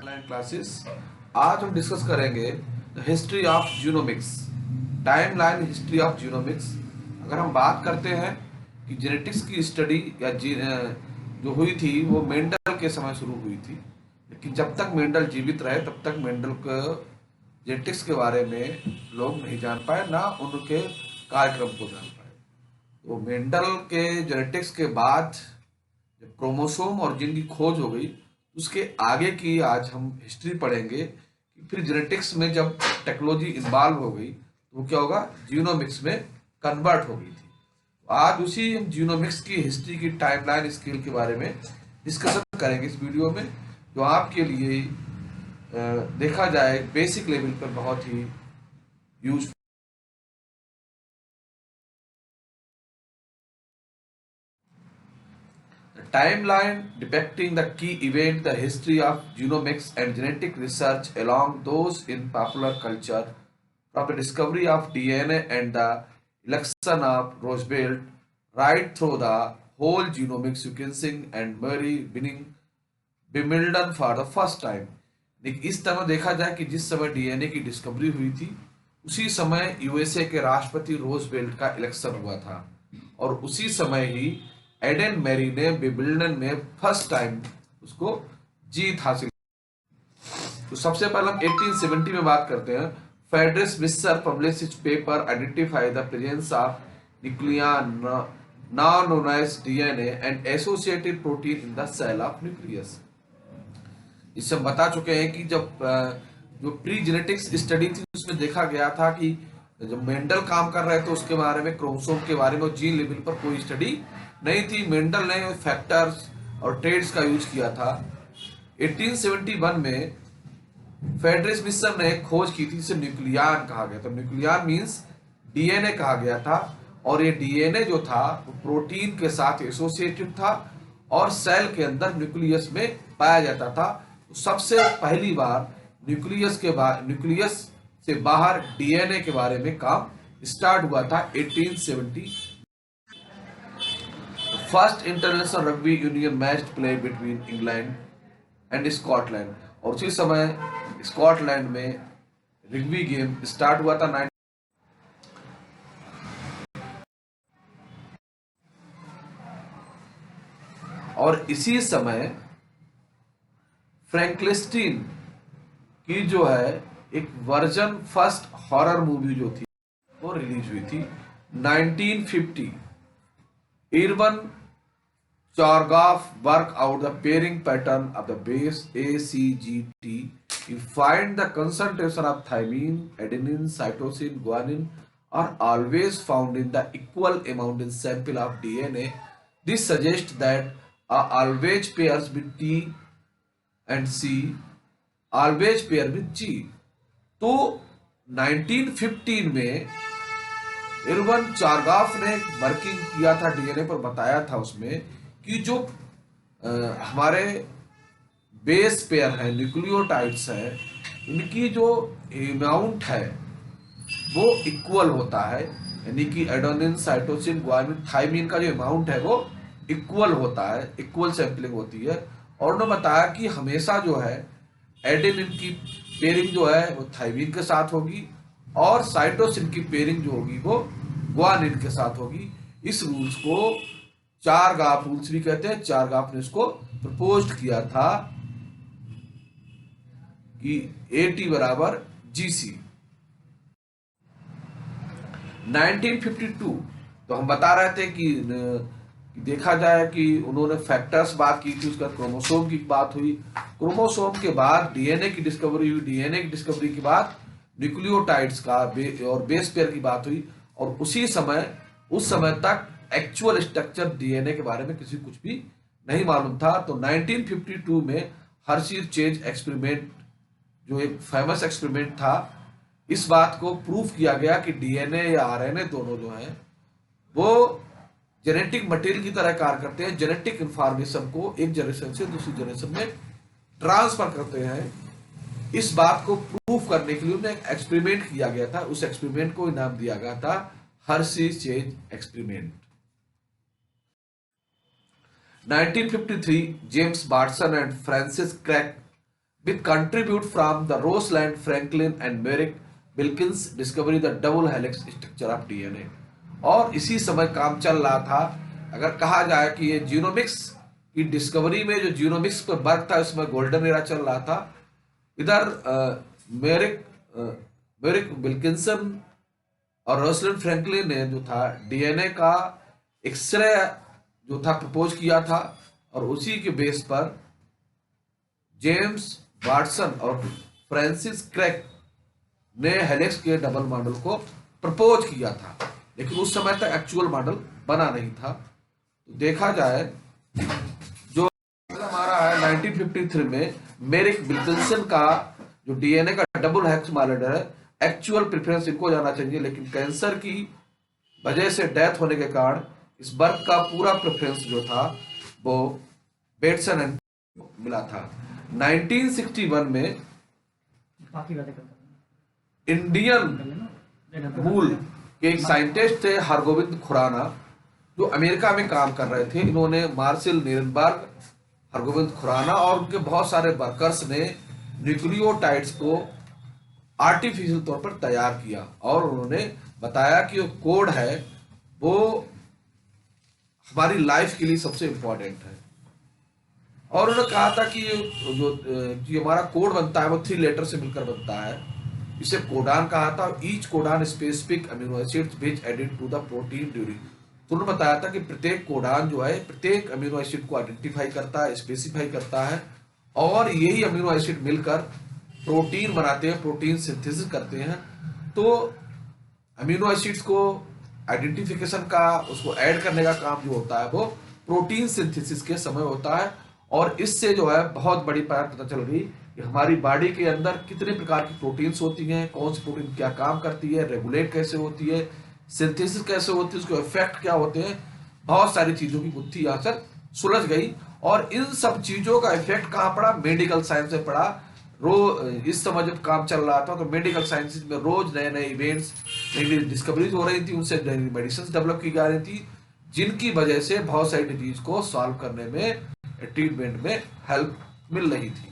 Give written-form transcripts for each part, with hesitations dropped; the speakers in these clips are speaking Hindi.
Online classes. आज हम डिस्कस करेंगे the history of genomics, timeline history of genomics. अगर हम बात करते हैं कि जेनेटिक्स की स्टडी या जो हुई थी वो मेंडल के समय शुरू हुई थी, लेकिन जब तक मेंडल जीवित रहे तब तक मेंडल के जेनेटिक्स के बारे में लोग नहीं जान पाए, ना उनके कार्यक्रम को जान पाए। तो मेंडल के जेनेटिक्स के बाद जब क्रोमोसोम और जीन की खोज हो गई, उसके आगे की आज हम हिस्ट्री पढ़ेंगे कि फिर जेनेटिक्स में जब टेक्नोलॉजी इन्वॉल्व हो गई तो वो क्या होगा, जीनोमिक्स में कन्वर्ट हो गई थी। तो आज उसी हम जीनोमिक्स की हिस्ट्री की टाइमलाइन स्केल के बारे में डिस्कशन करेंगे इस वीडियो में, जो आपके लिए देखा जाए बेसिक लेवल पर बहुत ही use. Timeline depicting the key event, the history of genomics and genetic research along those in popular culture, from the discovery of DNA and the election of Roosevelt, right through the whole genomic sequencing and Mary winning Wimbledon for the first time. लेकिन इस तरह देखा जाए कि जिस समय डीएनए की डिस्कवरी हुई थी उसी समय यूएसए के राष्ट्रपति रोजवेल्ट का इलेक्शन हुआ था, और उसी समय ही एडन मैरी ने विमिल्डन में फर्स्ट टाइम उसको जीत हासिल। तो सबसे पहले हम 1870 में बात करते हैं। Friedrich Miescher publish his paper identify the presence of nuclein now known as DNA and associated protein in the cell of nucleus। इससे हम बता चुके हैं कि जब जो प्री जेनेटिक्स स्टडी थी उसमें देखा गया था कि जब मेंडल काम कर रहे थे उसके बारे में, क्रोमोसोम के बारे में, जीन लेवल पर कोई स्टडी नहीं थी। मेंडल ने फैक्टर्स और ट्रेड्स का यूज किया था। 1871 में फेडरिस मिस्सर ने खोज की थी, जिसे न्यूक्लियन कहा गया था। न्यूक्लियन मींस डीएनए कहा गया था, और ये डीएनए जो था वो प्रोटीन के साथ एसोसिएटेड था और सेल के अंदर न्यूक्लियस में पाया जाता था। तो सबसे पहली बार न्यूक्लियस से बाहर डीएनए के बारे में काम स्टार्ट हुआ था 1870। First international rugby union match play between England and Scotland, और उसी समय स्कॉटलैंड में रग्बी गेम स्टार्ट हुआ था। और इसी समय फ्रैंकलिस्टीन की जो है एक वर्जन फर्स्ट हॉरर मूवी जो थी वो रिलीज हुई थी 1950। Erwin Chargaff work out the pairing pattern of the base ACGT you find the concentration of thymine, adenine, cytosine, guanine are always found in the equal amount in sample of DNA. This suggests that always pairs with T and C always pair with G। तो 1915 में इरवन चारगाफ ने वर्किंग किया था डीएनए पर, बताया था उसमें कि जो हमारे बेस पेयर है, न्यूक्लियोटाइड्स है, इनकी जो अमाउंट है वो इक्वल होता है, यानी कि एडेनिन, साइटोसिन, ग्वानिन, थाइमिन का जो अमाउंट है वो इक्वल होता है, इक्वल सैंपलिंग होती है। और उन्होंने बताया कि हमेशा जो है एडेनिन की पेयरिंग जो है वो थाइमिन के साथ होगी और साइटोसिन की पेयरिंग जो होगी वो ग्वानिन के साथ होगी। इस रूल्स को चारगाफ रूल्स भी कहते हैं। चारगाफ ने इसको प्रपोज किया था कि AT बराबर GC। 1952 तो हम बता रहे थे कि देखा जाए कि उन्होंने फैक्टर्स बात की थी, उसका क्रोमोसोम की बात हुई, क्रोमोसोम के बाद डीएनए की डिस्कवरी हुई, डीएनए की डिस्कवरी के बाद न्यूक्लियोटाइड्स का और बेस पेयर की बात हुई, और उस समय तक एक्चुअल स्ट्रक्चर डीएनए के बारे में किसी कुछ भी नहीं मालूम था। तो 1952 में हर्शी चेज एक्सपेरिमेंट जो एक फेमस एक्सपेरिमेंट था, इस बात को प्रूव किया गया कि डीएनए या आरएनए दोनों जो हैं वो जेनेटिक मटेरियल की तरह कार्य करते हैं, जेनेटिक इंफॉर्मेशन को एक जनरेशन से दूसरी जनरेशन में ट्रांसफर करते हैं। इस बात को प्रूव करने के लिए उन्हें एक एक्सपेरिमेंट किया गया था। उस एक्सपेरिमेंट को नाम दिया गया था Hershey Chase experiment. 1953 James Watson and Francis Crick with contribute from the Rosalind Franklin and Merrick Wilkins discovery the double helix structure of DNA। और इसी समय काम चल रहा था, अगर कहा जाए कि ये जीनोमिक्स की डिस्कवरी में जो जीनोमिक्स पर वर्क था उसमें गोल्डन एरा चल रहा था। इधर मेरिक मेरिक विल्किंसन और रोसलिंड फ्रैंकलिन ने जो था डीएनए का एक्सरे जो था प्रपोज किया था, और उसी के बेस पर जेम्स वाटसन और फ्रांसिस क्रेक ने हेलिक्स के डबल मॉडल को प्रपोज किया था, लेकिन उस समय तक एक्चुअल मॉडल बना नहीं था। तो देखा जाए जो हमारा है 1953 में मेरिक विल्किंसन का जो डीएनए का डबल हेलिक्स मॉडल है, एक्चुअल प्रेफरेंस इनको जाना चाहिए, लेकिन कैंसर की वजह से डेथ होने के कारण इस वर्क का पूरा प्रेफरेंस जो था वो बेटसन एंड मिला था। 1961 में इंडियन मूल के एक साइंटिस्ट थे हरगोविंद खुराना, जो अमेरिका में काम कर रहे थे। इन्होंने मार्शल नीरनबर्ग, हरगोविंद खुराना और उनके बहुत सारे वर्कर्स ने न्यूक्लियोटाइड्स को आर्टिफिशियल तौर पर तैयार किया, और उन्होंने बताया कि जो कोड है वो हमारी लाइफ के लिए सबसे इंपॉर्टेंट है। और उन्होंने कहा था कि जो हमारा कोड बनता है वो 3 लेटर से मिलकर बनता है, इसे कोडान कहा था। Each codon specific amino acids which added to the protein during. तो उन्होंने बताया था कि प्रत्येक कोडान जो है प्रत्येक अमीनो एसिड को आइडेंटिफाई करता है, स्पेसिफाई करता है, और यही अमीनो एसिड मिलकर प्रोटीन बनाते हैं, प्रोटीन सिंथेसिस करते हैं। तो अमीनो एसिड्स को आइडेंटिफिकेशन का, उसको ऐड करने का काम जो होता है वो प्रोटीन सिंथेसिस के समय होता है। और इससे जो है बहुत बड़ी बात पता चल गई कि हमारी बॉडी के अंदर कितने प्रकार की प्रोटीन्स होती हैं, कौन सी प्रोटीन क्या काम करती है, रेगुलेट कैसे होती है, सिंथेसिस कैसे होती है, उसके इफेक्ट क्या होते हैं, बहुत सारी चीजों की बुद्धि यहाँ से सुलझ गई। और इन सब चीजों का इफेक्ट कहाँ पड़ा? मेडिकल साइंस में पड़ा। इस समय जब काम चल रहा था तो मेडिकल साइंसेज में रोज नए नए इवेंट्स, नई नई डिस्कवरीज हो रही थी, उनसे नई मेडिसिन डेवलप की जा रही थी, जिनकी वजह से बहुत सारी डिजीज को सॉल्व करने में, ट्रीटमेंट में हेल्प मिल रही थी।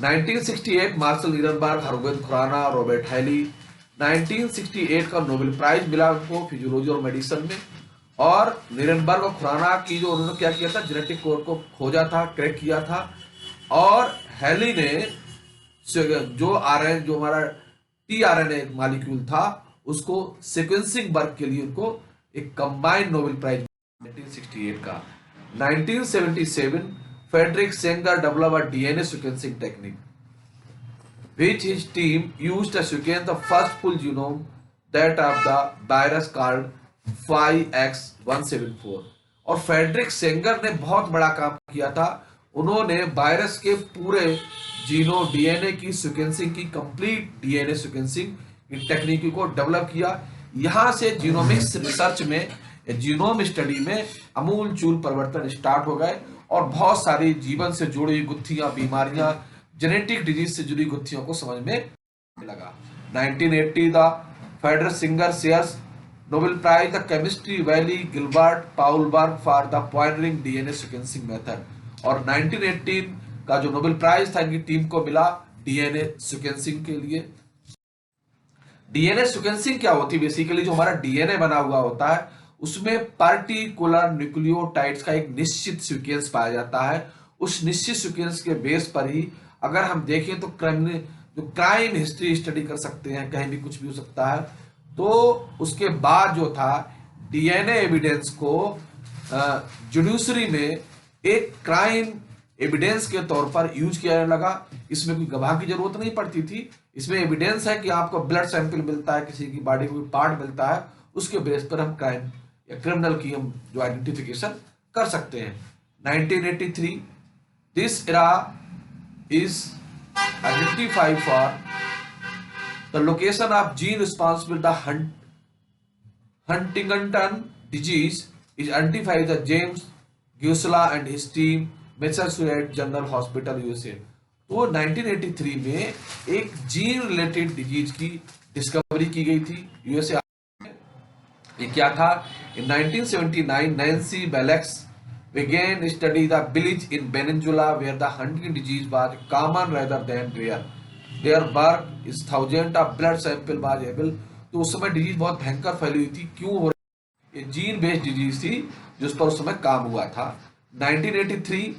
1968 Marshall Nirenberg, Hargobind Khorana, Robert Holley. 1968 का नोबेल प्राइज मिला उनको फिजियोलॉजी और मेडिसिन में। और नीरनबर्ग और खुराना की जो उन्होंने क्या किया था, जेनेटिक कोड को खोजा था, क्रैक किया था। और हैली ने जो हमारा टीआरएनए मॉलिक्यूल था उसको सीक्वेंसिंग वर्क के लिए उनको एक कंबाइंड नोबेल प्राइज 1968 का। 1977 Frederick Sanger developed a DNA sequencing technique, which his team used to sequence the first full genome that of the virus called 5X174। और फेडरिक सेंगर ने बहुत बड़ा काम किया था। उन्होंने वायरस के पूरे जीनो डीएनए की सीक्वेंसिंग की, कंप्लीट डीएनए सीक्वेंसिंग की टेक्निक को डेवलप किया। यहां से जीनोमिक्स रिसर्च में, जीनोम स्टडी में अमूल चूल परिवर्तन स्टार्ट हो गए, और बहुत सारी जीवन से जुड़ी हुई गुत्थियां, बीमारियां, जेनेटिक डिजीज से जुड़ी गुत्थियों को समझ में लगा। 1980 the Frederick Sanger shares Nobel prize the chemistry Wally Gilbert Paul Berg for the pioneering DNA sequencing method. और 1918 का जो नोबेल प्राइज था इनकी टीम को मिला डीएनए सीक्वेंसिंग के लिए। डीएनए सीक्वेंसिंग क्या होती है? बेसिकली जो हमारा डीएनए बना हुआ होता है उसमें पार्टिकुलर न्यूक्लियोटाइड्स का एक निश्चित सीक्वेंस पाया जाता है। उस निश्चित सीक्वेंस के बेस पर ही अगर हम देखें तो क्राइम हिस्ट्री स्टडी कर सकते हैं, कहीं भी कुछ भी हो सकता है। तो उसके बाद जो था डीएनए एविडेंस को जुडिशरी में एक क्राइम एविडेंस के तौर पर यूज किया जाने लगा। इसमें कोई गवाह की जरूरत नहीं पड़ती थी। इसमें एविडेंस है कि आपको ब्लड सैंपल मिलता है, किसी की बॉडी को पार्ट मिलता है, उसके बेस पर हम क्राइम या क्रिमिनल की हम जो आइडेंटिफिकेशन कर सकते हैं। 1983 this era is identified for the location of gene responsible the Huntington disease is identified the James Gusella and his team Massachusetts General Hospital USA. तो 1983 में एक जीन रिलेटेड डिजीज की डिस्कवरी की गई थी यूएसए। ये क्या था? इन 1979 नैन्सी बेलेक्स began study the village in Peninsula where the hunting disease was common rather than rare. Their work is thousands of blood sample was able. तो उस समय डिजीज बहुत भयंकर फैली हुई थी, क्यों हो रही? ये जीन बेस्ड डिजीज थी जिस पर उस समय काम हुआ था। 1983,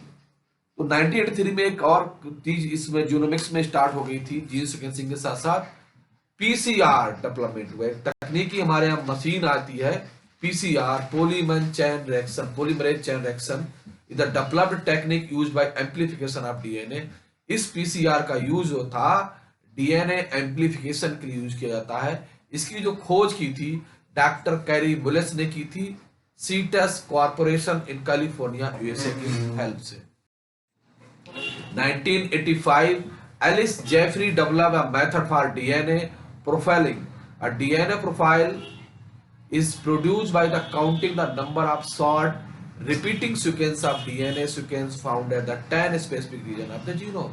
तो 1983 में एक और चीज इसमें जीनोमिक्स में स्टार्ट हो गई थी, जीन सीक्वेंसिंग के साथ साथ पीसीआर डेवलपमेंट हुआ। तकनीकी हमारे यहाँ मशीन आती है PCR, polymerase chain reaction, is the developed technique used by amplification of DNA. इस पीसीआर का यूज होता डीएनए एम्प्लीफिकेशन के लिए यूज किया जाता है। इसकी जो खोज की थी डॉक्टर कैरी मुलेस ने की थी, seats corporation in California USA की हेल्प से। 1985, Alice Jeffrey developed a method for DNA profiling. A DNA profile is produced by the counting the number of short repeating sequence of DNA sequence found at the 10 specific region of the genome.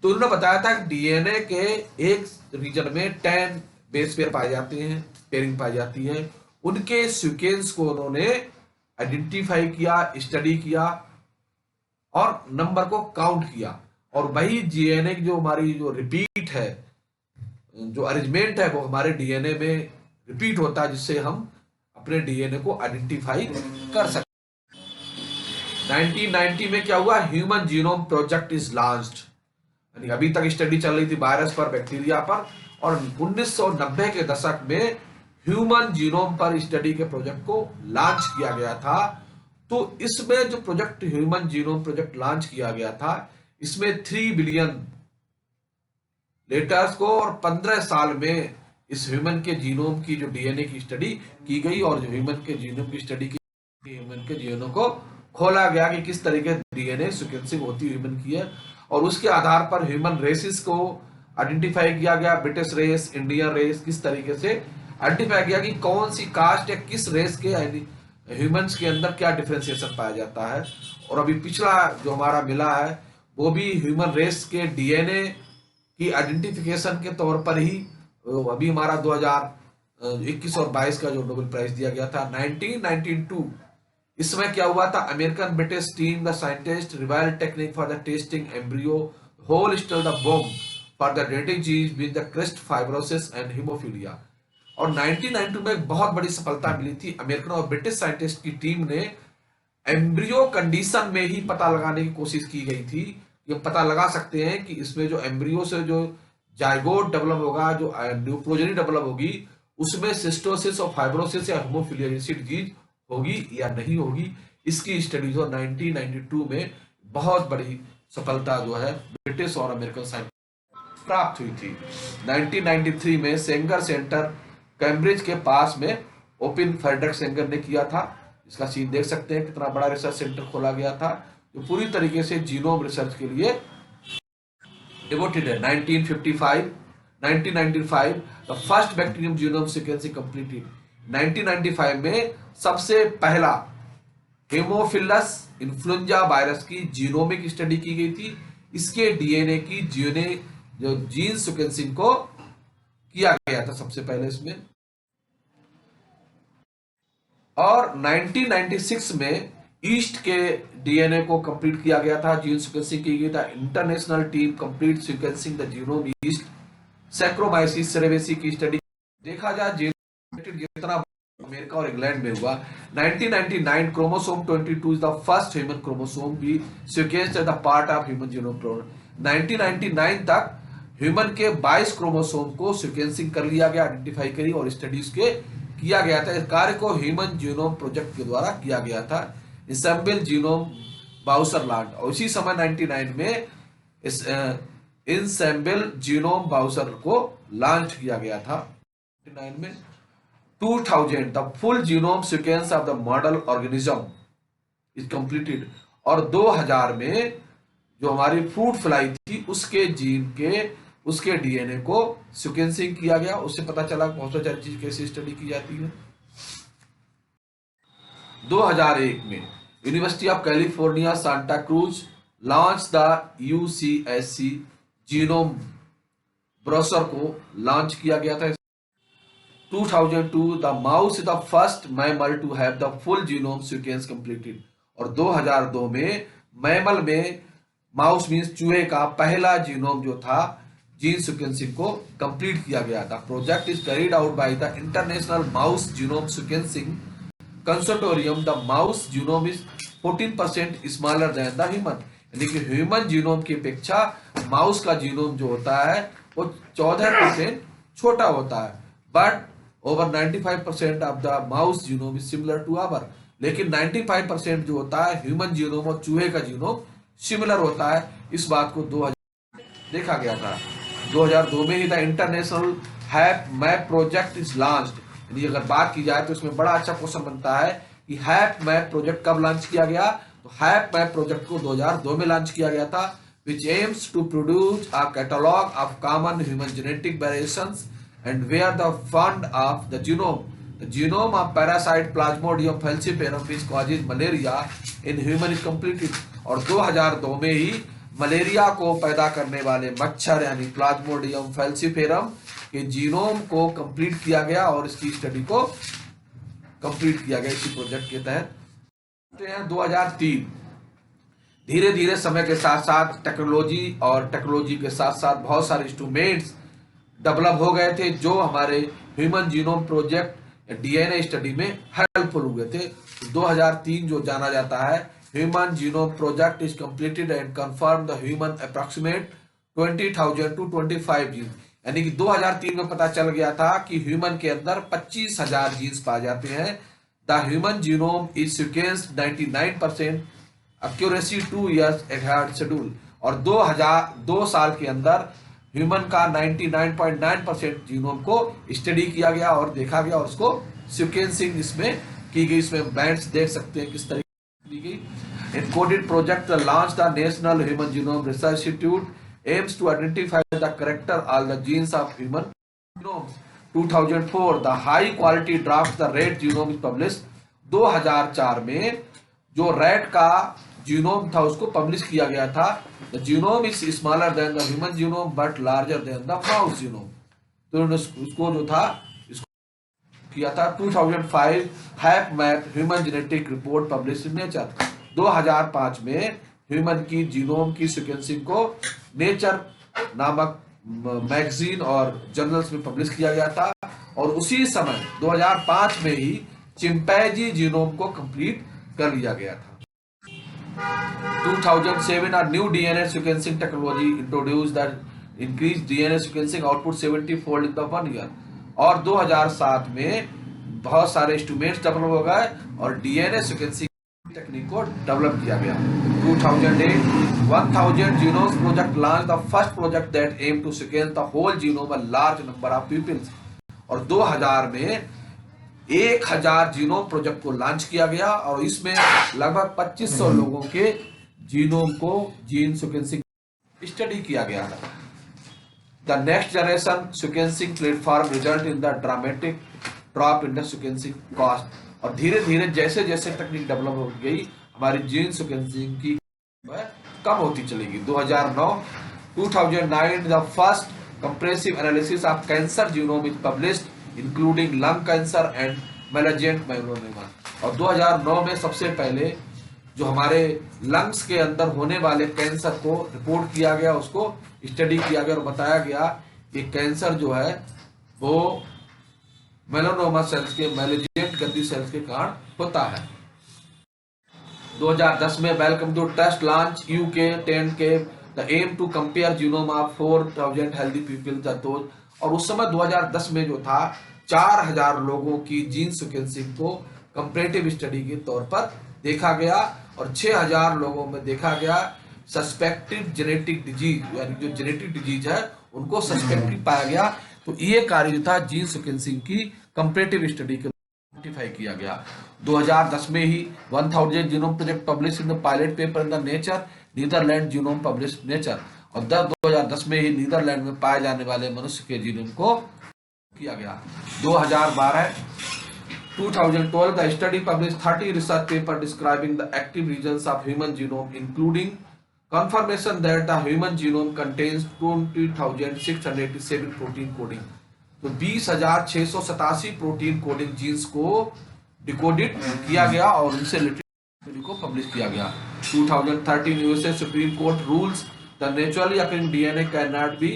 तो उन्होंने बताया था कि डीएनए के एक रीजन में 10 बेस पेयर पाए जाते हैं, पेयरिंग पाई जाती है। उनके सीक्वेंस को उन्होंने आइडेंटिफाई किया, स्टडी किया और नंबर को काउंट किया, और वही डीएनए की जो हमारी जो रिपीट है, जो अरेंजमेंट है, वो हमारे डीएनए में रिपीट होता है, जिससे हम अपने डीएनए को आइडेंटिफाई कर सकते। 1990 में क्या हुआ? Human genome project is launched. अभी तक स्टडी चल रही थी वायरस पर, बैक्टीरिया पर, और 1990 के दशक में ह्यूमन जीनोम पर स्टडी के प्रोजेक्ट को लॉन्च किया गया था। तो इसमें जो project human genome project launch किया गया था, इसमें 3 बिलियन लेटर्स को और 15 साल में इस ह्यूमन के जीनोम की जो डीएनए की स्टडी की गई, और जो ह्यूमन के जीनोम की स्टडी की, ह्यूमन के जीनोम को खोला गया कि किस तरीके डीएनए सीक्वेंसिंग होती है ह्यूमन की है, और उसके आधार पर ह्यूमन रेसिस को आइडेंटिफाई किया गया। ब्रिटिश रेस, इंडियन रेस, किस तरीके से आइडेंटिफाई किया कि कौन सी कास्ट या किस रेस के ह्यूमंस के अंदर क्या डिफरेंशिएशन पाया जाता है। और अभी पिछला जो हमारा मिला है वो भी ह्यूमन रेस के डीएनए की आइडेंटिफिकेशन के तौर पर ही अभी हमारा 2021 और 22 का जो नोबेल प्राइज दिया गया था 1992। इसमें क्या हुआ था? American British team the scientist reveal technique for the testing embryo whole still the bomb for the genetic genes with the क्रिस्ट फाइब्रोसिस एंड हीमोफीलिया। और 1992 में एक बहुत बड़ी सफलता मिली थी। अमेरिकन और ब्रिटिश साइंटिस्ट की टीम ने एम्ब्रियो कंडीशन में ही पता लगाने की कोशिश की गई थी, ये पता लगा सकते हैं कि इसमें जो एम्ब्रियो से जो जाइगोट डेवलप होगा, जो प्रोजेनी डेवलप होगी, उसमें सिस्टोसिस और फाइब्रोसिस या हीमोफीलिया जैसी डिजीज होगी या नहीं होगी। इसकी स्टडी जो 1992 में बहुत बड़ी सफलता जो है ब्रिटिश और अमेरिकन साइंटिस्ट प्राप्त हुई थी। 1993 में सेंगर सेंटर कैम्ब्रिज के पास में ओपन फ्रेडरिक सेंगर ने किया था। इसका सीन देख सकते हैं, कितना बड़ा रिसर्च सेंटर खोला गया था जो पूरी तरीके से जीनोम रिसर्च के लिए डिवोटेड है। 1995 the first bacterium genome sequencing completed. 1995 में सबसे पहला हेमोफिलस इन्फ्लुएंजा वायरस की जीनोमिक स्टडी की गई थी। इसके डीएनए की जो जीन सीक्वेंसिंग को किया गया था सबसे पहले इसमें। और 1996 में ईस्ट के डीएनए को कंप्लीट किया गया था, जीन सीक्वेंसिंग की गई था। International team complete sequencing the genome yeast Saccharomyces cerevisiae की स्टडी। देखा जाए जितना अमेरिका और इंग्लैंड में हुआ। 1999 chromosome 22 is the first human chromosome be sequenced as the part of human genome programme. 1999 तक ह्यूमन के 22 क्रोमोसोम को सीक्वेंसिंग कर लिया गया, आइडेंटिफाई करी और स्टडीज के किया गया था। इस कार्य को ह्यूमन जीनोम प्रोजेक्ट के द्वारा किया गया था, इंसेम्बल जीनोम बाउसरलैंड। और उसी समय 99 में इस इंसेम्बल जीनोम बाउसर को लॉन्च किया गया था। 99 में 2000 the full genome sequence of the model organism is completed. और 2000 में जो हमारी फ्रूट फ्लाई थी उसके जीन के, उसके डीएनए को सीक्वेंसिंग किया गया। उससे पता चला बहुत सारी चीज कैसे स्टडी की जाती है। 2001 में university of California Santa Cruz launch the UCSC genome browser को लॉन्च किया गया था। 2002 the mouse is the first mammal to have the full genome sequence completed. और 2002 में मैमल में माउस मीन्स चूहे का पहला जीनोम जो था जीन सीक्वेंसिंग को कंप्लीट किया गया था। Project is carried out by the international mouse genome sequencing consortium. The mouse genome is 14% smaller than the human, यानी कि ह्यूमन जीनोम की अपेक्षा माउस का जीनोम जो होता है वो 14% छोटा होता है। But over 95% of the mouse genome is similar to our, लेकिन 95% जो होता है ह्यूमन जीनोम और चूहे का जीनोम सिमिलर होता है। इस बात को 2000 देखा गया था। 2002 में ही the international HapMap project is launched. यानी अगर बात की जाए तो इसमें बड़ा अच्छा क्वेश्चन बनता है कि हैप मैप प्रोजेक्ट कब लॉन्च किया गया, तो हैप मैप प्रोजेक्ट को 2002 में लॉन्च किया गया था, which aims to produce a catalog of common human genetic variations and where the fund of the genome of parasite Plasmodium falciparum which causes malaria in human is completed। और 2002 में ही मलेरिया को पैदा करने वाले मच्छर यानी प्लाज्मोडियम फैल्सीफेरम के जीनोम को कंप्लीट किया गया और इसकी स्टडी को कंप्लीट किया गया इसी प्रोजेक्ट के तहत। 2003 धीरे धीरे समय के साथ साथ टेक्नोलॉजी के साथ साथ बहुत सारे इंस्ट्रूमेंट्स डेवलप हो गए थे जो हमारे ह्यूमन जीनोम प्रोजेक्ट या डीएनए स्टडी में हेल्पफुल हुए थे। 2003 जो जाना जाता है human genome project is completed and confirm the human approximate 20,000 to 25 gene, यानी कि 2003 में पता चल गया था कि ह्यूमन के अंदर 25,000 जीन्स पाए जाते हैं। The human genome is sequenced 99% accuracy 2 years ahead schedule, और 2 साल के अंदर ह्यूमन का 99.9% जीनोम को स्टडी किया गया और देखा गया और उसको सीक्वेंसिंग इसमें की गई। इसमें बैंड्स देख सकते हैं किस तरीके की गई। Encoded project launch the national human genome research institute aims to identify the character all the genes of human genomes। 2004 the high quality draft the rat genome is published। 2004 में जो रैट का जीनोम था उसको पब्लिश किया गया था। The genome is smaller than the human genome but larger than the mouse genome. तो उन्होंने उसको जो था इसको किया था। 2005 HapMap human genetic report publish in Nature. 2005 में ह्यूमन की जीनोम की सीक्वेंसिंग को नेचर नामक मैगजीन और जर्नल्स में पब्लिश किया गया था, और उसी समय 2005 में ही चिंपैंजी जीनोम को कंप्लीट कर लिया गया था। 2007 a new DNA sequencing technology introduced that increased DNA sequencing output 70-fold in the 1 year। और 2007 में बहुत सारे इंस्ट्रूमेंट्स डेवलप हो गए और डीएनए सीक्वेंसिंग टेक्निक को डेवलप किया गया। 2008 1000 genomes project launched the first project that aimed to sequence the whole genome a large number of pupils। और 2000 में 1000 जीनोम प्रोजेक्ट को लॉन्च किया गया और इसमें लगभग 2500 लोगों के जीनोम को जीन सीक्वेंसिंग स्टडी किया गया था। The next generation sequencing platform result in the dramatic drop in the sequencing cost. और धीरे धीरे जैसे जैसे टेक्निक डेवलप हो गई हमारी जीन सीक्वेंसिंग की कम होती चलेगी। 2009 the first compressive analysis of cancer genome is published including lung cancer and malignant melanoma. और 2009 में सबसे पहले जो हमारे लंग्स के अंदर होने वाले कैंसर को रिपोर्ट किया गया, उसको स्टडी किया गया और बताया गया कि कैंसर जो है वो मेलानोमा सेल्स के मैलिग्नेंट गंदी सेल्स के कारण होता है। 2010 में welcome to test launch UK 10K the aim to compare genome of 4000 healthy people. और उस समय 2010 में जो था 4000 लोगों की जीन सीक्वेंसिंग को कंपैरेटिव स्टडी के तौर पर देखा गया और 6000 लोगों में देखा गया सस्पेक्टेड जेनेटिक डिजीज, यानी जो जेनेटिक डिजीज है उनको सस्पेक्टेड पाया गया। तो ये कार्य जो था जीन सीक्वेंसिंग की कंपैरेटिव स्टडी के नोटिफाई किया गया। 2010 में ही 1000 genome project publish in the pilot paper in the Nature Netherland genome publish Nature. और 2010 में ही नीदरलैंड में पाए जाने वाले मनुष्य के जीनोम को किया गया। 2012 the study publish 30 research paper describing the active regions of human genome including confirmation that the human genome contains 20,687 protein coding. तो 20,687 प्रोटीन कोडिंग जीन्स को डिकोडेड किया गया और उनसे स्टडी को पब्लिश किया गया। 2013 USA supreme court rules the naturally occurring DNA can not be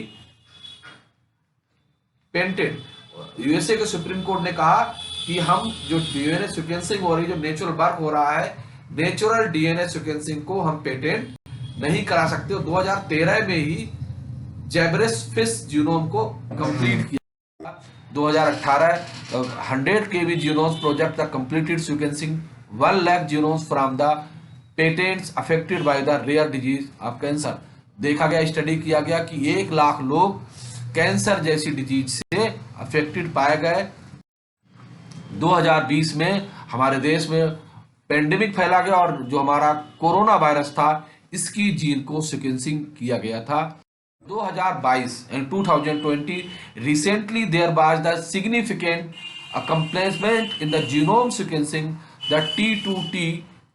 patent. USA के सुप्रीम कोर्ट ने कहा कि हम जो डीएनए सीक्वेंसिंग हो रही है, जो नेचुरल वर्क हो रहा है, नेचुरल डीएनए सीक्वेंसिंग को हम पेटेंट नहीं करा सकते। 2013 में ही जेब्रेस जीनोम को कंप्लीट किया। 2018 100 kb genomes project the completed sequencing 1 lakh genomes from the patients affected by the rare disease of cancer. देखा गया, स्टडी किया गया कि 1 लाख लोग कैंसर जैसी डिजीज से अफेक्टेड पाए गए। 2020 में हमारे देश में पेंडेमिक फैला गया और जो हमारा कोरोना वायरस था इसकी जीन को सीक्वेंसिंग किया गया था। 2022 and 2020 recently there was the significant accomplishment in the genome sequencing. The T2T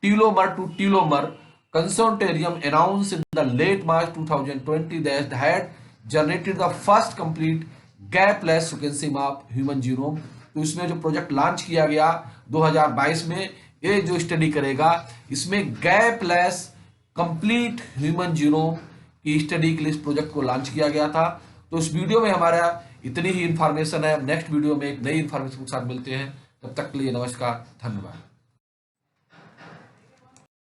telomere to telomere consortium announced in the late March 2020 that had generated the first complete gapless sequencing of human genome. तो इसमें जो प्रोजेक्ट लॉन्च किया गया 2022 में, ये जो स्टडी करेगा इसमें गैपलेस कंप्लीट ह्यूमन जीनोम की स्टडी के लिए इस प्रोजेक्ट को लॉन्च किया गया था। तो इस वीडियो में हमारा इतनी ही इंफॉर्मेशन है। नेक्स्ट वीडियो में एक नई इंफॉर्मेशन के साथ मिलते हैं, तब तक के लिए नमस्कार, धन्यवाद।